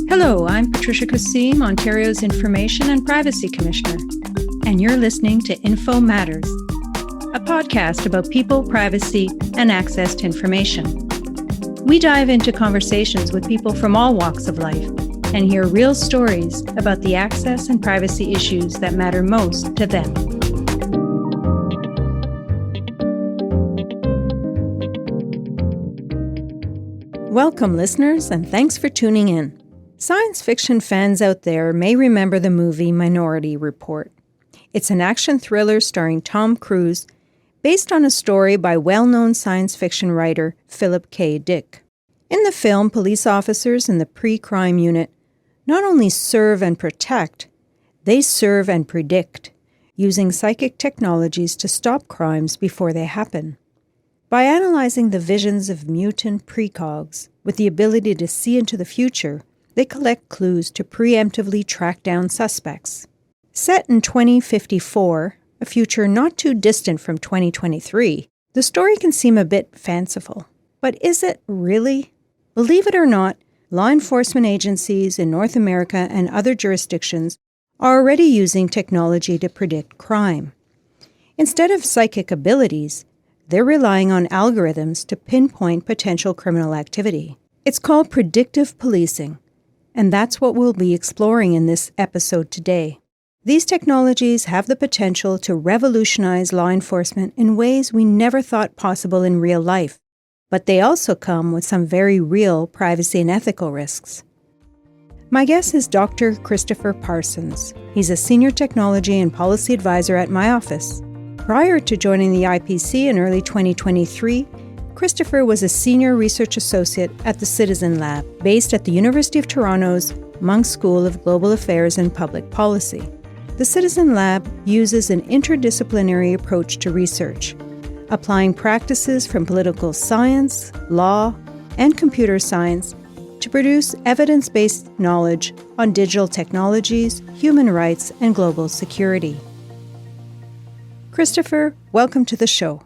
Hello, I'm Patricia Kassim, Ontario's Information and Privacy Commissioner, and you're listening to Info Matters, a podcast about people, privacy, and access to information. We dive into conversations with people from all walks of life and hear real stories about the access and privacy issues that matter most to them. Welcome, listeners, and thanks for tuning in. Science fiction fans out there may remember the movie Minority Report. It's an action thriller starring Tom Cruise, based on a story by well-known science fiction writer Philip K. Dick. In the film, police officers in the pre-crime unit not only serve and protect, they serve and predict, using psychic technologies to stop crimes before they happen. By analyzing the visions of mutant precogs with the ability to see into the future, they collect clues to preemptively track down suspects. Set in 2054, a future not too distant from 2023, the story can seem a bit fanciful. But is it really? Believe it or not, law enforcement agencies in North America and other jurisdictions are already using technology to predict crime. Instead of psychic abilities, they're relying on algorithms to pinpoint potential criminal activity. It's called predictive policing, and that's what we'll be exploring in this episode today. These technologies have the potential to revolutionize law enforcement in ways we never thought possible in real life, but they also come with some very real privacy and ethical risks. My guest is Dr. Christopher Parsons. He's a senior technology and policy advisor at my office. Prior to joining the IPC in early 2023, Christopher was a senior research associate at the Citizen Lab, based at the University of Toronto's Munk School of Global Affairs and Public Policy. The Citizen Lab uses an interdisciplinary approach to research, applying practices from political science, law, and computer science to produce evidence-based knowledge on digital technologies, human rights, and global security. Christopher, welcome to the show.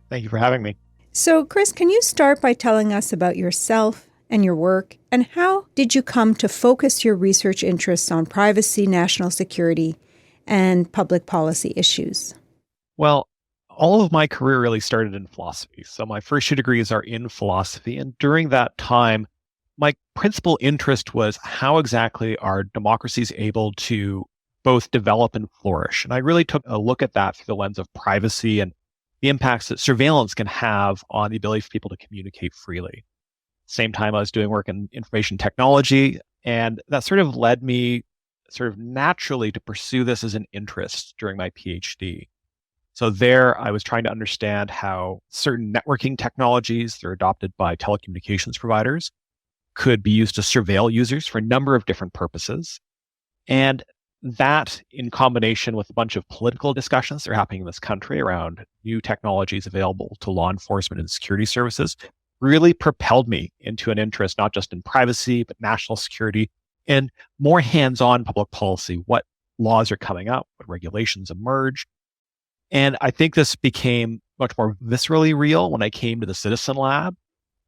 Thank you for having me. So, Chris, can you start by telling us about yourself and your work, and how did you come to focus your research interests on privacy, national security, and public policy issues? Well, all of my career really started in philosophy. So my first 2 degrees are in philosophy. And during that time, my principal interest was how exactly are democracies able to both develop and flourish. And I really took a look at that through the lens of privacy and the impacts that surveillance can have on the ability for people to communicate freely. Same time, I was doing work in information technology, and that sort of led me sort of naturally to pursue this as an interest during my PhD. So there, I was trying to understand how certain networking technologies that are adopted by telecommunications providers could be used to surveil users for a number of different purposes. And that, in combination with a bunch of political discussions that are happening in this country around new technologies available to law enforcement and security services, really propelled me into an interest not just in privacy, but national security and more hands-on public policy. What laws are coming up, what regulations emerge. And I think this became much more viscerally real when I came to the Citizen Lab.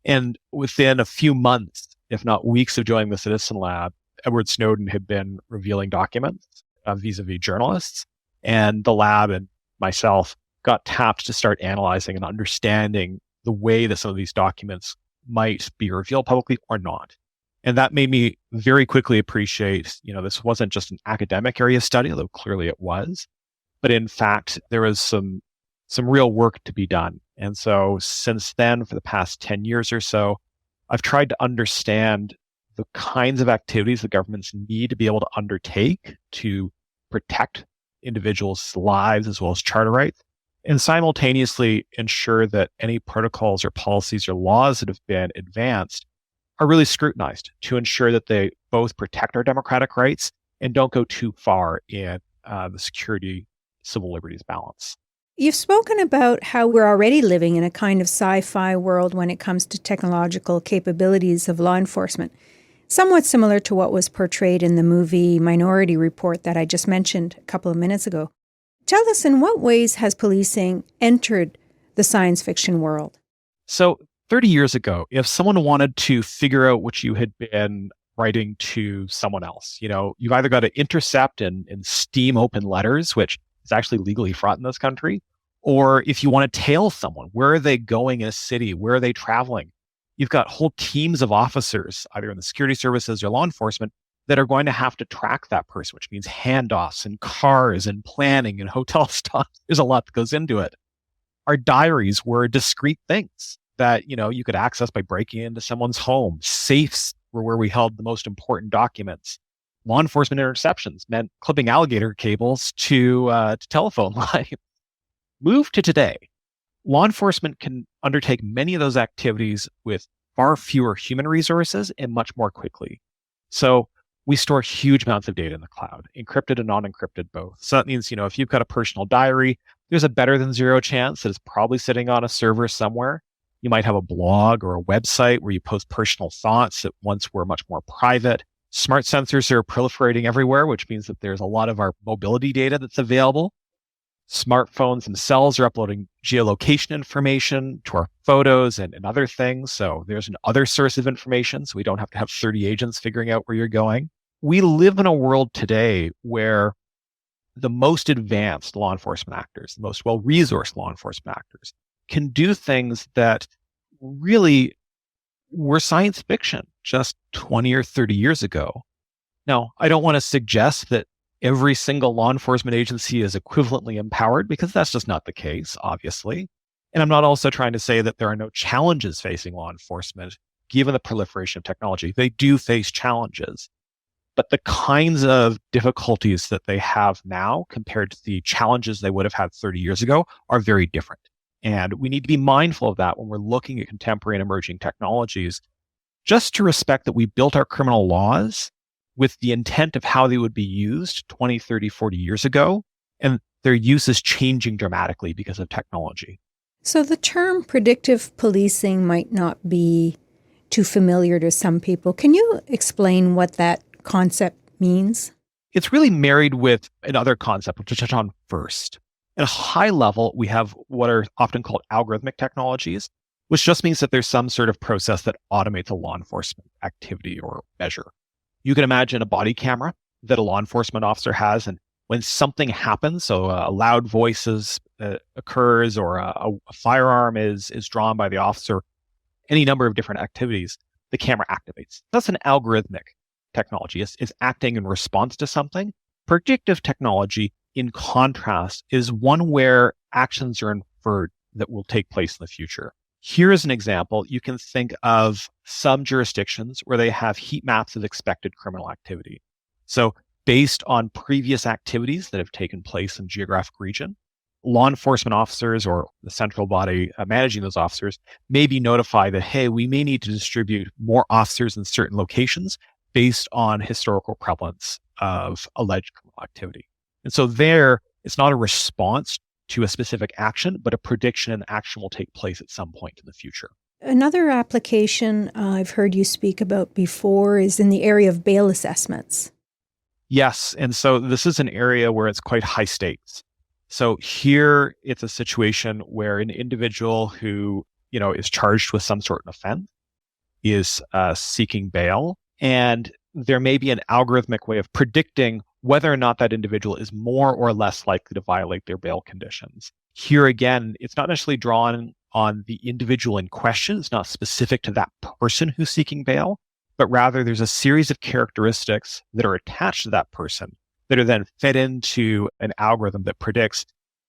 And within a few months, if not weeks of joining the Citizen Lab, Edward Snowden had been revealing documents vis-a-vis journalists, and the lab and myself got tapped to start analyzing and understanding the way that some of these documents might be revealed publicly or not. And that made me very quickly appreciate, this wasn't just an academic area of study, although clearly it was, but in fact, there was some real work to be done. And so since then, for the past 10 years or so, I've tried to understand the kinds of activities that governments need to be able to undertake to protect individuals' lives as well as charter rights, and simultaneously ensure that any protocols or policies or laws that have been advanced are really scrutinized to ensure that they both protect our democratic rights and don't go too far in the security civil liberties balance. You've spoken about how we're already living in a kind of sci-fi world when it comes to technological capabilities of law enforcement, somewhat similar to what was portrayed in the movie Minority Report that I just mentioned a couple of minutes ago. Tell us, in what ways has policing entered the science fiction world? So 30 years ago, if someone wanted to figure out what you had been writing to someone else. You've either got to intercept and steam open letters, which is actually legally fraught in this country, or if you want to tail someone, where are they going in a city? Where are they traveling? You've got whole teams of officers, either in the security services or law enforcement, that are going to have to track that person, which means handoffs and cars and planning and hotel stuff. There's a lot that goes into it. Our diaries were discrete things that, you could access by breaking into someone's home. Safes were where we held the most important documents. Law enforcement interceptions meant clipping alligator cables to telephone lines. Move to today. Law enforcement can undertake many of those activities with far fewer human resources and much more quickly. So we store huge amounts of data in the cloud, encrypted and non-encrypted both. So that means, if you've got a personal diary, there's a better than zero chance that it's probably sitting on a server somewhere. You might have a blog or a website where you post personal thoughts that once were much more private. Smart sensors are proliferating everywhere, which means that there's a lot of our mobility data that's available. Smartphones themselves are uploading geolocation information to our photos and other things. So there's an other source of information. So we don't have to have 30 agents figuring out where you're going. We live in a world today where the most advanced law enforcement actors, the most well-resourced law enforcement actors, can do things that really were science fiction just 20 or 30 years ago. Now, I don't want to suggest that every single law enforcement agency is equivalently empowered, because that's just not the case, obviously. And I'm not also trying to say that there are no challenges facing law enforcement, given the proliferation of technology. They do face challenges. But the kinds of difficulties that they have now compared to the challenges they would have had 30 years ago are very different. And we need to be mindful of that when we're looking at contemporary and emerging technologies, just to respect that we built our criminal laws with the intent of how they would be used 20, 30, 40 years ago. And their use is changing dramatically because of technology. So the term predictive policing might not be too familiar to some people. Can you explain what that concept means? It's really married with another concept, which I'll touch on first. At a high level, we have what are often called algorithmic technologies, which just means that there's some sort of process that automates a law enforcement activity or measure. You can imagine a body camera that a law enforcement officer has, and when something happens, so a loud voice occurs or a firearm is drawn by the officer, any number of different activities, the camera activates. That's an algorithmic technology. It's acting in response to something. Predictive technology, in contrast, is one where actions are inferred that will take place in the future. Here is an example. You can think of some jurisdictions where they have heat maps of expected criminal activity. So based on previous activities that have taken place in geographic region, law enforcement officers or the central body managing those officers may be notified that, hey, we may need to distribute more officers in certain locations based on historical prevalence of alleged criminal activity. And so there, it's not a response to a specific action, but a prediction and action will take place at some point in the future. Another application I've heard you speak about before is in the area of bail assessments. Yes. And so this is an area where it's quite high stakes. So here it's a situation where an individual who, is charged with some sort of offense is seeking bail. And there may be an algorithmic way of predicting whether or not that individual is more or less likely to violate their bail conditions. Here again, it's not necessarily drawn on the individual in question. It's not specific to that person who's seeking bail, but rather there's a series of characteristics that are attached to that person that are then fed into an algorithm that predicts,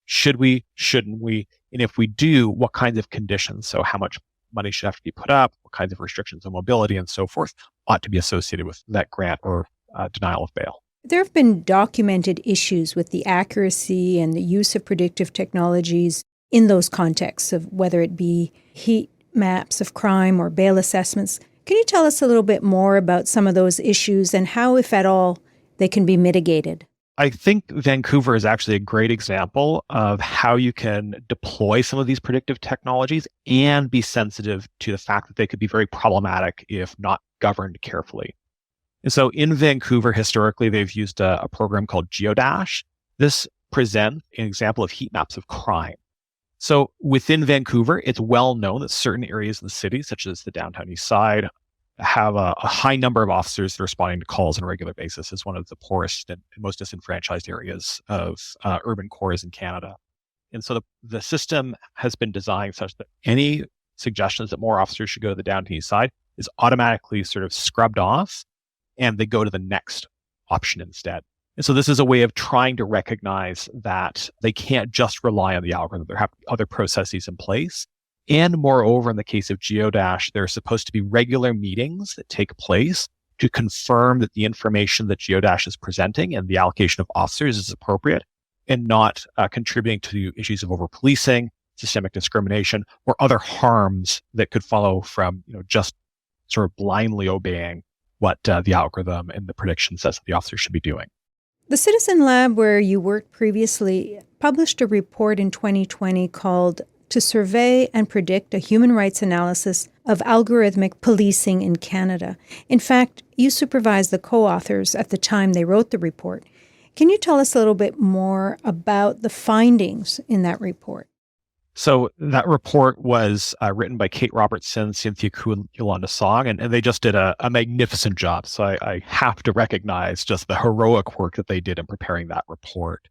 should we, shouldn't we, and if we do, what kinds of conditions, so how much money should have to be put up, what kinds of restrictions on mobility and so forth ought to be associated with that grant or denial of bail. There have been documented issues with the accuracy and the use of predictive technologies in those contexts of whether it be heat maps of crime or bail assessments. Can you tell us a little bit more about some of those issues and how, if at all, they can be mitigated? I think Vancouver is actually a great example of how you can deploy some of these predictive technologies and be sensitive to the fact that they could be very problematic if not governed carefully. And so in Vancouver, historically, they've used a program called Geodash. This presents an example of heat maps of crime. So within Vancouver, it's well known that certain areas in the city, such as the downtown east side, have a high number of officers that are responding to calls on a regular basis is one of the poorest and most disenfranchised areas of urban cores in Canada. And so the system has been designed such that any suggestions that more officers should go to the downtown east side is automatically sort of scrubbed off and they go to the next option instead. And so this is a way of trying to recognize that they can't just rely on the algorithm. There have other processes in place. And moreover, in the case of Geodash, there are supposed to be regular meetings that take place to confirm that the information that Geodash is presenting and the allocation of officers is appropriate and not contributing to issues of over-policing, systemic discrimination, or other harms that could follow from just sort of blindly obeying what the algorithm and the prediction says that the officer should be doing. The Citizen Lab, where you worked previously, published a report in 2020 called To Survey and Predict a Human Rights Analysis of Algorithmic Policing in Canada. In fact, you supervised the co-authors at the time they wrote the report. Can you tell us a little bit more about the findings in that report? So that report was written by Kate Robertson, Cynthia Kuhn, and Yolanda Song, and they just did a magnificent job. So I have to recognize just the heroic work that they did in preparing that report.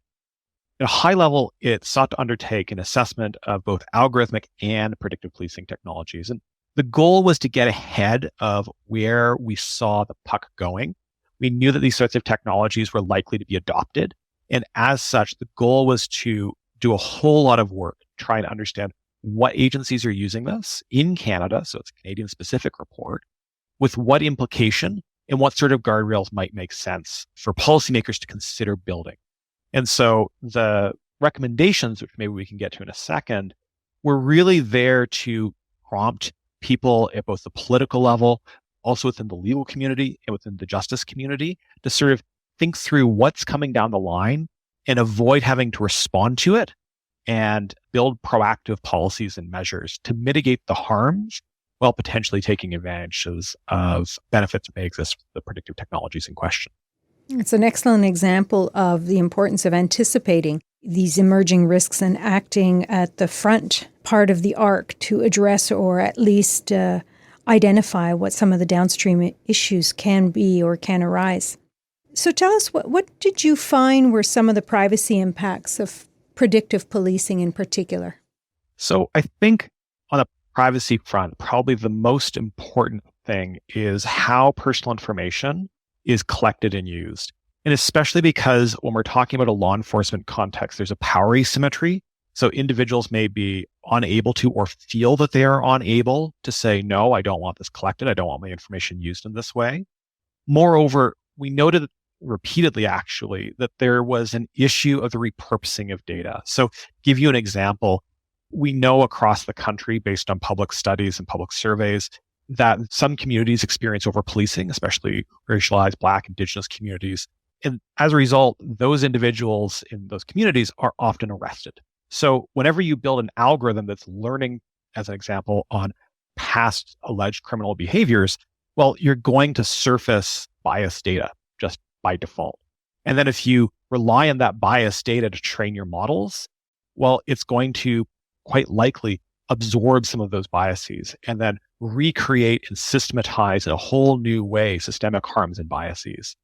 At a high level, it sought to undertake an assessment of both algorithmic and predictive policing technologies. And the goal was to get ahead of where we saw the puck going. We knew that these sorts of technologies were likely to be adopted. And as such, the goal was to do a whole lot of work trying to understand what agencies are using this in Canada, so it's a Canadian-specific report, with what implication and what sort of guardrails might make sense for policymakers to consider building. And so the recommendations, which maybe we can get to in a second, were really there to prompt people at both the political level, also within the legal community and within the justice community, to sort of think through what's coming down the line and avoid having to respond to it and build proactive policies and measures to mitigate the harms while potentially taking advantage of benefits that may exist with the predictive technologies in question. It's an excellent example of the importance of anticipating these emerging risks and acting at the front part of the arc to address or at least identify what some of the downstream issues can be or can arise. So tell us, what did you find were some of the privacy impacts of predictive policing in particular? So I think on the privacy front, probably the most important thing is how personal information is collected and used. And especially because when we're talking about a law enforcement context, there's a power asymmetry. So individuals may be unable to or feel that they are unable to say, no, I don't want this collected. I don't want my information used in this way. Moreover, we noted repeatedly, actually, that there was an issue of the repurposing of data. So give you an example, we know across the country, based on public studies and public surveys, that some communities experience over-policing, especially racialized Black, Indigenous communities. And as a result, those individuals in those communities are often arrested. So whenever you build an algorithm that's learning, as an example, on past alleged criminal behaviors, well, you're going to surface biased data just by default. And then if you rely on that biased data to train your models, well, it's going to quite likely absorb some of those biases and then recreate and systematize in a whole new way systemic harms and biases.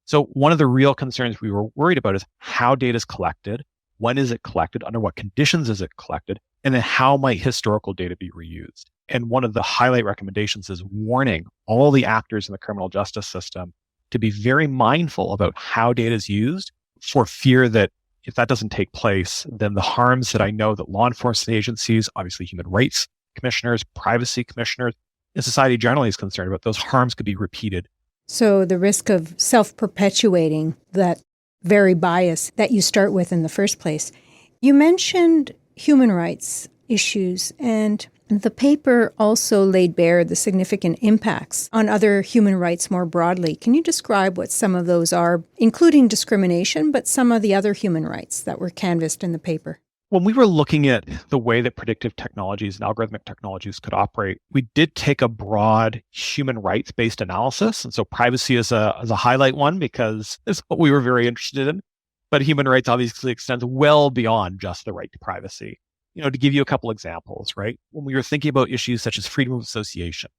So one of the real concerns we were worried about is how data is collected, when is it collected, under what conditions is it collected, and then how might historical data be reused. And one of the highlight recommendations is warning all the actors in the criminal justice system to be very mindful about how data is used, for fear that if that doesn't take place, then the harms that I know that law enforcement agencies, obviously human rights commissioners, privacy commissioners, and society generally is concerned about, those harms could be repeated. So the risk of self-perpetuating that very bias that you start with in the first place. You mentioned human rights issues, and the paper also laid bare the significant impacts on other human rights more broadly. Can you describe what some of those are, including discrimination, but some of the other human rights that were canvassed in the paper? When we were looking at the way that predictive technologies and algorithmic technologies could operate, we did take a broad human rights-based analysis. And so privacy is a highlight one because it's what we were very interested in. But human rights obviously extends well beyond just the right to privacy. To give you a couple examples, right? When we were thinking about issues such as freedom of association,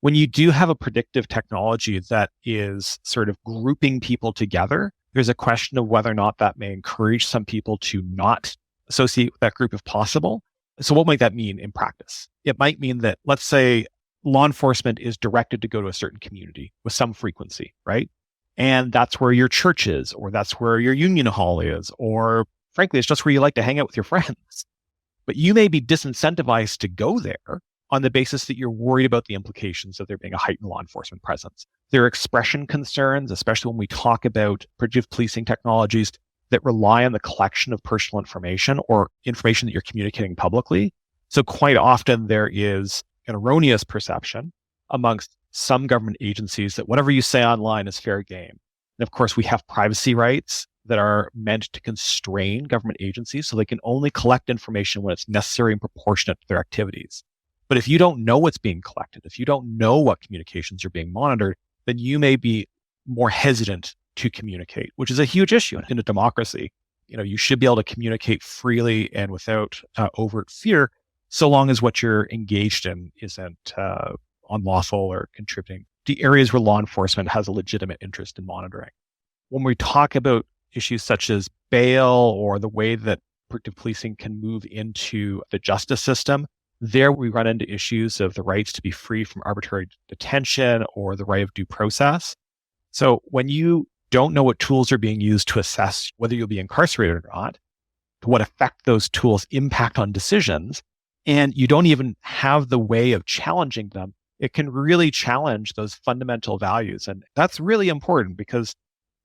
When you do have a predictive technology that is sort of grouping people together, there's a question of whether or not that may encourage some people to not associate with that group if possible. So what might that mean in practice? It might mean that, let's say, law enforcement is directed to go to a certain community with some frequency, right? And that's where your church is, or that's where your union hall is, or frankly, it's just where you like to hang out with your friends. But you may be disincentivized to go there on the basis that you're worried about the implications of there being a heightened law enforcement presence. There are expression concerns, especially when we talk about predictive policing technologies that rely on the collection of personal information or information that you're communicating publicly. So quite often there is an erroneous perception amongst some government agencies that whatever you say online is fair game. And of course, we have privacy rights that are meant to constrain government agencies so they can only collect information when it's necessary and proportionate to their activities. But if you don't know what's being collected, if you don't know what communications are being monitored, then you may be more hesitant to communicate, which is a huge issue in a democracy. You should be able to communicate freely and without overt fear, so long as what you're engaged in isn't unlawful or contributing to areas where law enforcement has a legitimate interest in monitoring. When we talk about issues such as bail or the way that predictive policing can move into the justice system, there we run into issues of the rights to be free from arbitrary detention or the right of due process. So when you don't know what tools are being used to assess whether you'll be incarcerated or not, to what effect those tools impact on decisions, and you don't even have the way of challenging them, it can really challenge those fundamental values. And that's really important because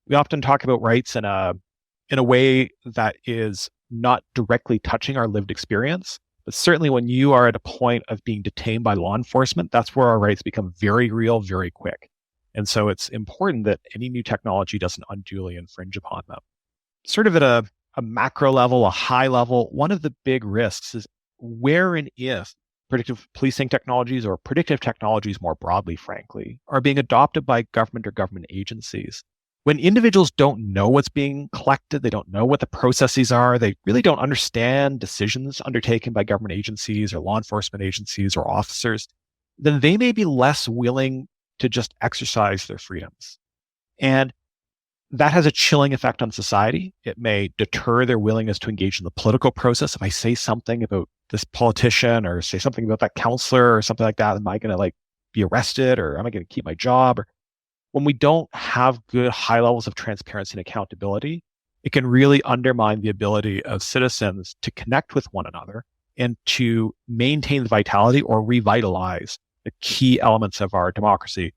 we often talk about rights in a way that is not directly touching our lived experience. But certainly when you are at a point of being detained by law enforcement, that's where our rights become very real, very quick. And so it's important that any new technology doesn't unduly infringe upon them. Sort of at a macro level, a high level, one of the big risks is where and if predictive policing technologies or predictive technologies more broadly, frankly, are being adopted by government or government agencies. When individuals don't know what's being collected, they don't know what the processes are, they really don't understand decisions undertaken by government agencies or law enforcement agencies or officers, then they may be less willing to just exercise their freedoms. And that has a chilling effect on society. It may deter their willingness to engage in the political process. If I say something about this politician or say something about that counselor or something like that, am I going to be arrested or am I going to keep my job? When we don't have good high levels of transparency and accountability, it can really undermine the ability of citizens to connect with one another and to maintain the vitality or revitalize the key elements of our democracy,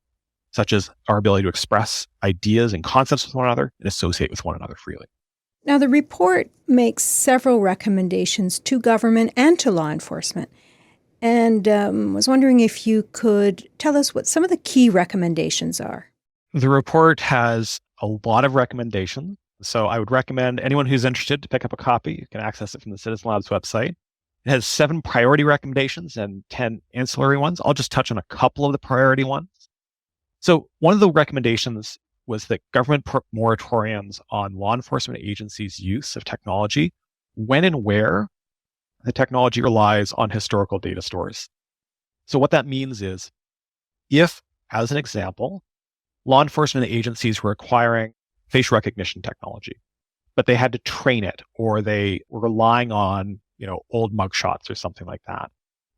such as our ability to express ideas and concepts with one another and associate with one another freely. Now, the report makes several recommendations to government and to law enforcement. And was wondering if you could tell us what some of the key recommendations are. The report has a lot of recommendations. So I would recommend anyone who's interested to pick up a copy. You can access it from the Citizen Labs website. It has 7 priority recommendations and 10 ancillary ones. I'll just touch on a couple of the priority ones. So one of the recommendations was that government moratoriums on law enforcement agencies' use of technology when and where the technology relies on historical data stores. So what that means is if, as an example, law enforcement agencies were acquiring facial recognition technology, but they had to train it or they were relying on, old mugshots or something like that,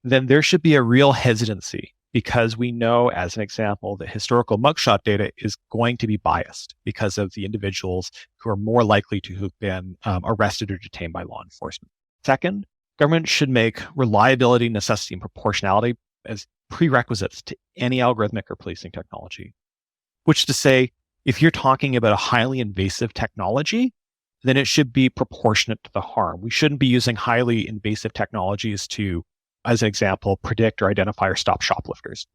then there should be a real hesitancy because we know, as an example, that historical mugshot data is going to be biased because of the individuals who are more likely to have been arrested or detained by law enforcement. Second, government should make reliability, necessity, and proportionality as prerequisites to any algorithmic or policing technology. Which is to say, if you're talking about a highly invasive technology, then it should be proportionate to the harm. We shouldn't be using highly invasive technologies to, as an example, predict or identify or stop shoplifters.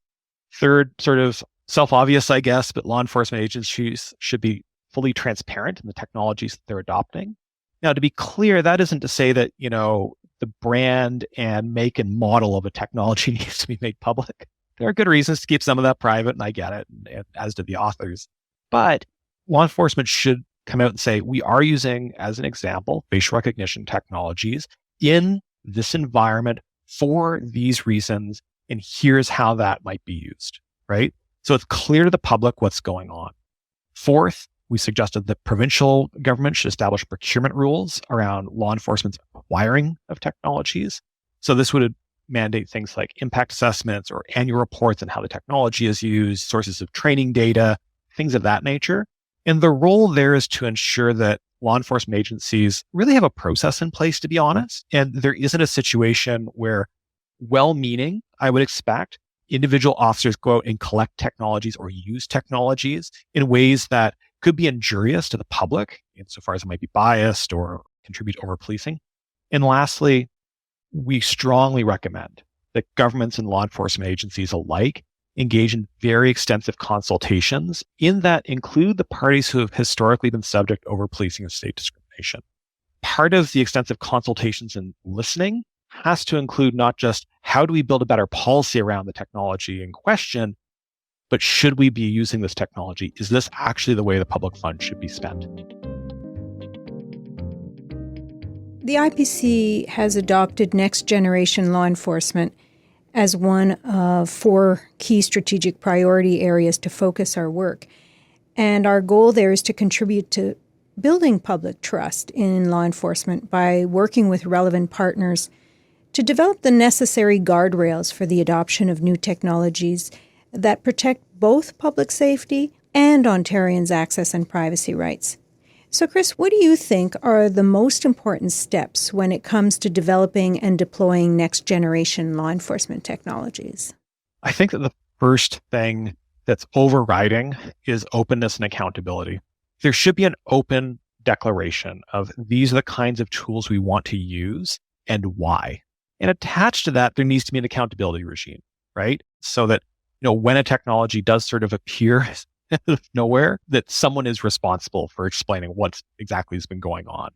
Third, sort of self-obvious, I guess, but law enforcement agencies should be fully transparent in the technologies that they're adopting. Now, to be clear, that isn't to say that, the brand and make and model of a technology needs to be made public. There are good reasons to keep some of that private, and I get it, and as do the authors. But law enforcement should come out and say, we are using, as an example, facial recognition technologies in this environment for these reasons, and here's how that might be used, right? So it's clear to the public what's going on. Fourth, we suggested that provincial government should establish procurement rules around law enforcement's acquiring of technologies. So this would mandate things like impact assessments or annual reports on how the technology is used, sources of training data, things of that nature. And the role there is to ensure that law enforcement agencies really have a process in place, to be honest. And there isn't a situation where well-meaning, I would expect, individual officers go out and collect technologies or use technologies in ways that could be injurious to the public, insofar as it might be biased or contribute to over-policing. And lastly, we strongly recommend that governments and law enforcement agencies alike engage in very extensive consultations that include the parties who have historically been subject to over-policing and state discrimination. Part of the extensive consultations and listening has to include not just how do we build a better policy around the technology in question, but should we be using this technology? Is this actually the way the public funds should be spent? The IPC has adopted next generation law enforcement as one of 4 key strategic priority areas to focus our work. And our goal there is to contribute to building public trust in law enforcement by working with relevant partners to develop the necessary guardrails for the adoption of new technologies that protect both public safety and Ontarians' access and privacy rights. So, Chris, what do you think are the most important steps when it comes to developing and deploying next-generation law enforcement technologies? I think that the first thing that's overriding is openness and accountability. There should be an open declaration of these are the kinds of tools we want to use and why. And attached to that, there needs to be an accountability regime, right? So that, when a technology does sort of appear out of nowhere, that someone is responsible for explaining what exactly has been going on.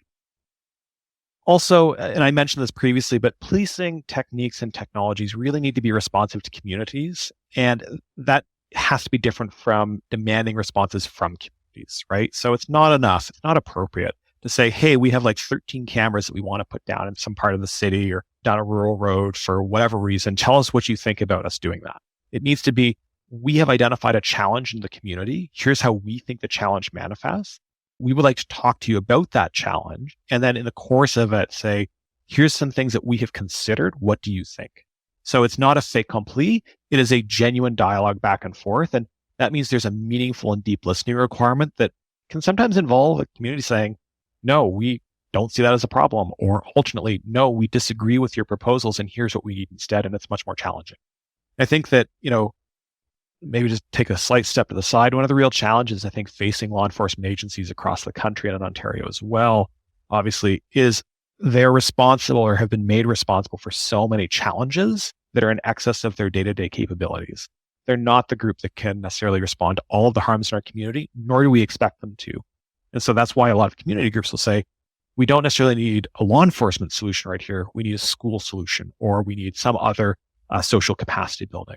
Also, and I mentioned this previously, but policing techniques and technologies really need to be responsive to communities. And that has to be different from demanding responses from communities, right? So it's not enough, it's not appropriate to say, hey, we have like 13 cameras that we want to put down in some part of the city or down a rural road for whatever reason. Tell us what you think about us doing that. It needs to be, we have identified a challenge in the community. Here's how we think the challenge manifests. We would like to talk to you about that challenge. And then in the course of it, say, here's some things that we have considered. What do you think? So it's not a fait accompli. It is a genuine dialogue back and forth. And that means there's a meaningful and deep listening requirement that can sometimes involve a community saying, no, we don't see that as a problem. Or alternately, no, we disagree with your proposals and here's what we need instead. And it's much more challenging. I think that, maybe just take a slight step to the side. One of the real challenges, I think, facing law enforcement agencies across the country and in Ontario as well, obviously, is they're responsible or have been made responsible for so many challenges that are in excess of their day-to-day capabilities. They're not the group that can necessarily respond to all of the harms in our community, nor do we expect them to. And so that's why a lot of community groups will say, we don't necessarily need a law enforcement solution right here. We need a school solution, or we need some other social capacity building.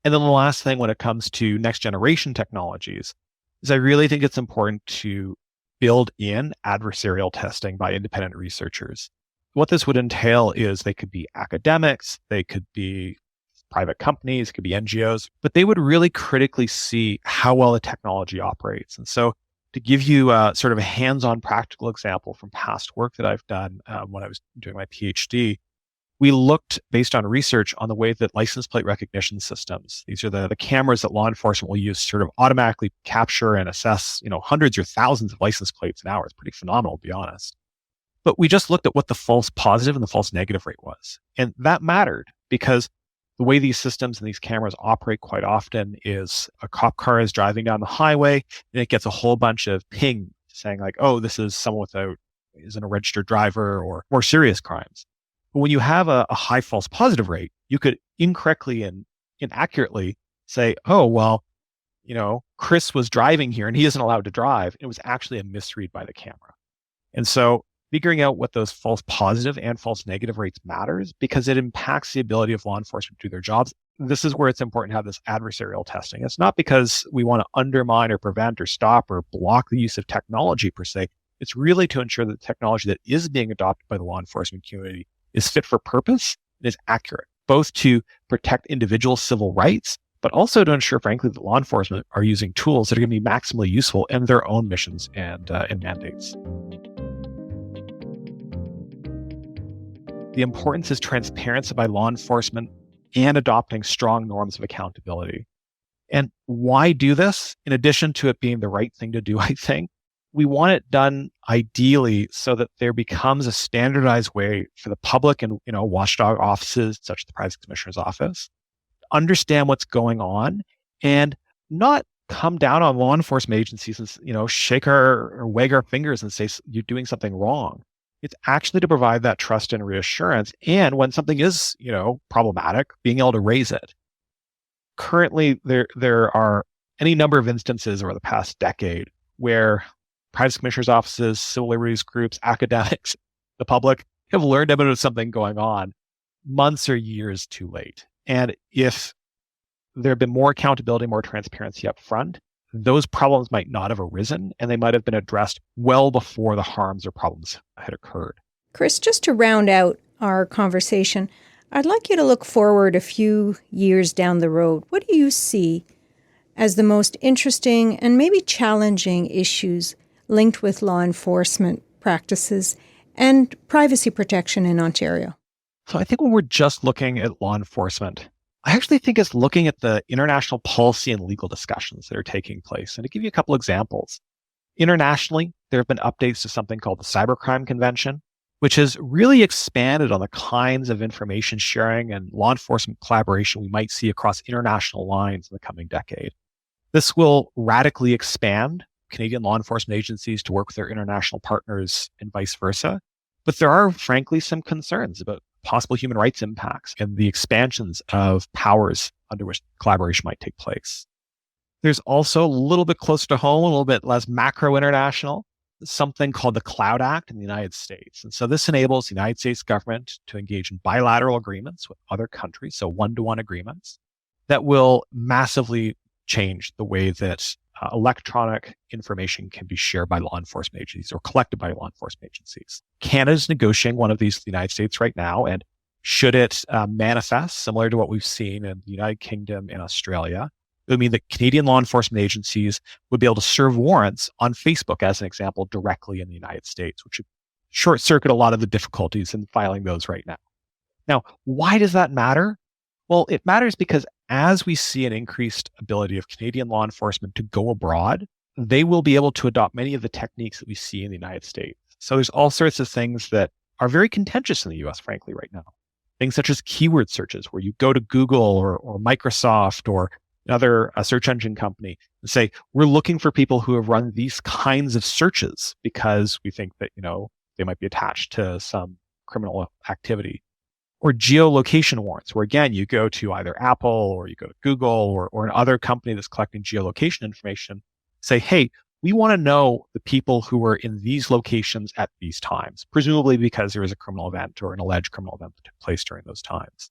And then the last thing when it comes to next generation technologies is I really think it's important to build in adversarial testing by independent researchers. What this would entail is they could be academics, they could be private companies, it could be NGOs, but they would really critically see how well the technology operates. And so to give you sort of a hands-on practical example from past work that I've done when I was doing my PhD, we looked based on research on the way that license plate recognition systems, these are the cameras that law enforcement will use to sort of automatically capture and assess, hundreds or thousands of license plates an hour. It's pretty phenomenal, to be honest. But we just looked at what the false positive and the false negative rate was. And that mattered because the way these systems and these cameras operate quite often is a cop car is driving down the highway and it gets a whole bunch of ping saying like, oh, this is someone isn't a registered driver or more serious crimes. But when you have a high false positive rate, you could incorrectly and inaccurately say, oh, well, Chris was driving here and he isn't allowed to drive. It was actually a misread by the camera. And so figuring out what those false positive and false negative rates matters because it impacts the ability of law enforcement to do their jobs. This is where it's important to have this adversarial testing. It's not because we want to undermine or prevent or stop or block the use of technology per se. It's really to ensure that the technology that is being adopted by the law enforcement community is fit for purpose and is accurate, both to protect individual civil rights, but also to ensure, frankly, that law enforcement are using tools that are going to be maximally useful in their own missions and mandates. The importance is transparency by law enforcement and adopting strong norms of accountability. And why do this? In addition to it being the right thing to do, I think, we want it done ideally so that there becomes a standardized way for the public and, watchdog offices, such as the Privacy Commissioner's Office, to understand what's going on and not come down on law enforcement agencies and, shake or wag our fingers and say you're doing something wrong. It's actually to provide that trust and reassurance. And when something is, problematic, being able to raise it. Currently, there are any number of instances over the past decade where privacy commissioners' offices, civil liberties groups, academics, the public have learned about something going on months or years too late. And if there had been more accountability, more transparency up front, those problems might not have arisen, and they might have been addressed well before the harms or problems had occurred. Chris, just to round out our conversation, I'd like you to look forward a few years down the road. What do you see as the most interesting and maybe challenging issues linked with law enforcement practices and privacy protection in Ontario? So I think when we're just looking at law enforcement, I actually think it's looking at the international policy and legal discussions that are taking place. And to give you a couple examples, internationally, there have been updates to something called the Cybercrime Convention, which has really expanded on the kinds of information sharing and law enforcement collaboration we might see across international lines in the coming decade. This will radically expand Canadian law enforcement agencies to work with their international partners and vice versa. But there are, frankly, some concerns about possible human rights impacts and the expansions of powers under which collaboration might take place. There's also a little bit closer to home, a little bit less macro international, something called the Cloud Act in the United States. And so this enables the United States government to engage in bilateral agreements with other countries, so one-to-one agreements, that will massively change the way that electronic information can be shared by law enforcement agencies or collected by law enforcement agencies. Canada's negotiating one of these with the United States right now, and should it manifest similar to what we've seen in the United Kingdom and Australia, it would mean that Canadian law enforcement agencies would be able to serve warrants on Facebook, as an example, directly in the United States, which would short circuit a lot of the difficulties in filing those right now. Now, why does that matter? Well, it matters because as we see an increased ability of Canadian law enforcement to go abroad, they will be able to adopt many of the techniques that we see in the United States. So there's all sorts of things that are very contentious in the US, frankly, right now. Things such as keyword searches, where you go to Google or Microsoft or another search engine company and say, we're looking for people who have run these kinds of searches because we think that, they might be attached to some criminal activity. Or geolocation warrants, where again, you go to either Apple or you go to Google or another company that's collecting geolocation information, say, hey, we want to know the people who were in these locations at these times, presumably because there was a criminal event or an alleged criminal event that took place during those times.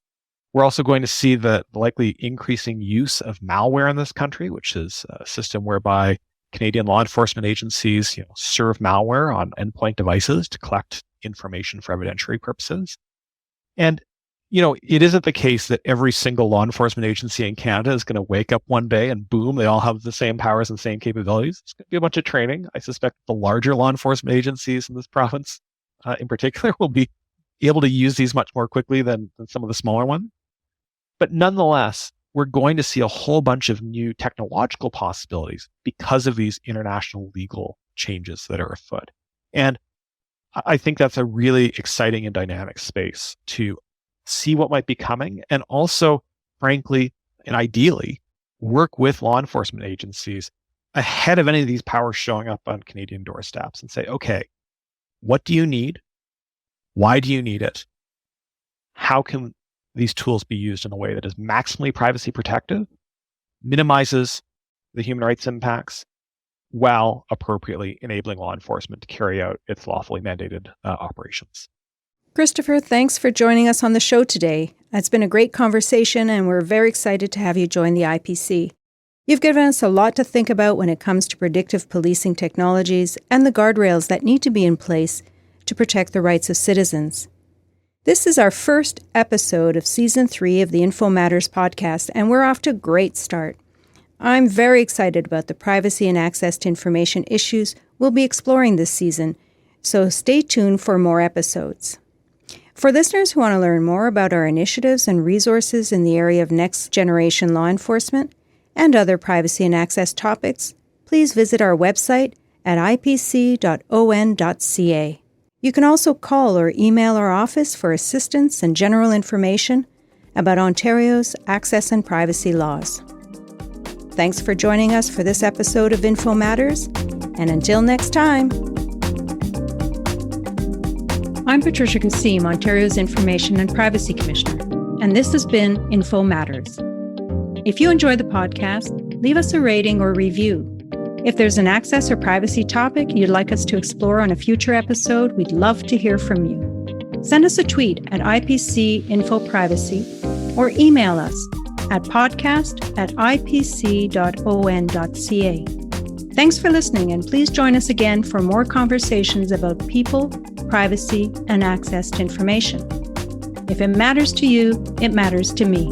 We're also going to see the likely increasing use of malware in this country, which is a system whereby Canadian law enforcement agencies, serve malware on endpoint devices to collect information for evidentiary purposes. And, it isn't the case that every single law enforcement agency in Canada is going to wake up one day and boom, they all have the same powers and same capabilities. It's going to be a bunch of training. I suspect the larger law enforcement agencies in this province, in particular, will be able to use these much more quickly than some of the smaller ones. But nonetheless, we're going to see a whole bunch of new technological possibilities because of these international legal changes that are afoot. And I think that's a really exciting and dynamic space to see what might be coming, and also, frankly, and ideally, work with law enforcement agencies ahead of any of these powers showing up on Canadian doorsteps and say, okay, what do you need? Why do you need it? How can these tools be used in a way that is maximally privacy protective, minimizes the human rights impacts, while appropriately enabling law enforcement to carry out its lawfully mandated operations. Christopher, thanks for joining us on the show today. It's been a great conversation, and we're very excited to have you join the IPC. You've given us a lot to think about when it comes to predictive policing technologies and the guardrails that need to be in place to protect the rights of citizens. This is our first episode of Season 3 of the Info Matters podcast, and we're off to a great start. I'm very excited about the privacy and access to information issues we'll be exploring this season, so stay tuned for more episodes. For listeners who want to learn more about our initiatives and resources in the area of next-generation law enforcement and other privacy and access topics, please visit our website at ipc.on.ca. You can also call or email our office for assistance and general information about Ontario's access and privacy laws. Thanks for joining us for this episode of Info Matters, and until next time. I'm Patricia Kassim, Ontario's Information and Privacy Commissioner, and this has been Info Matters. If you enjoy the podcast, leave us a rating or review. If there's an access or privacy topic you'd like us to explore on a future episode, we'd love to hear from you. Send us a tweet at IPC-InfoPrivacy or email us at podcast@ipc.on.ca. Thanks for listening, and please join us again for more conversations about people, privacy, and access to information. If it matters to you, it matters to me.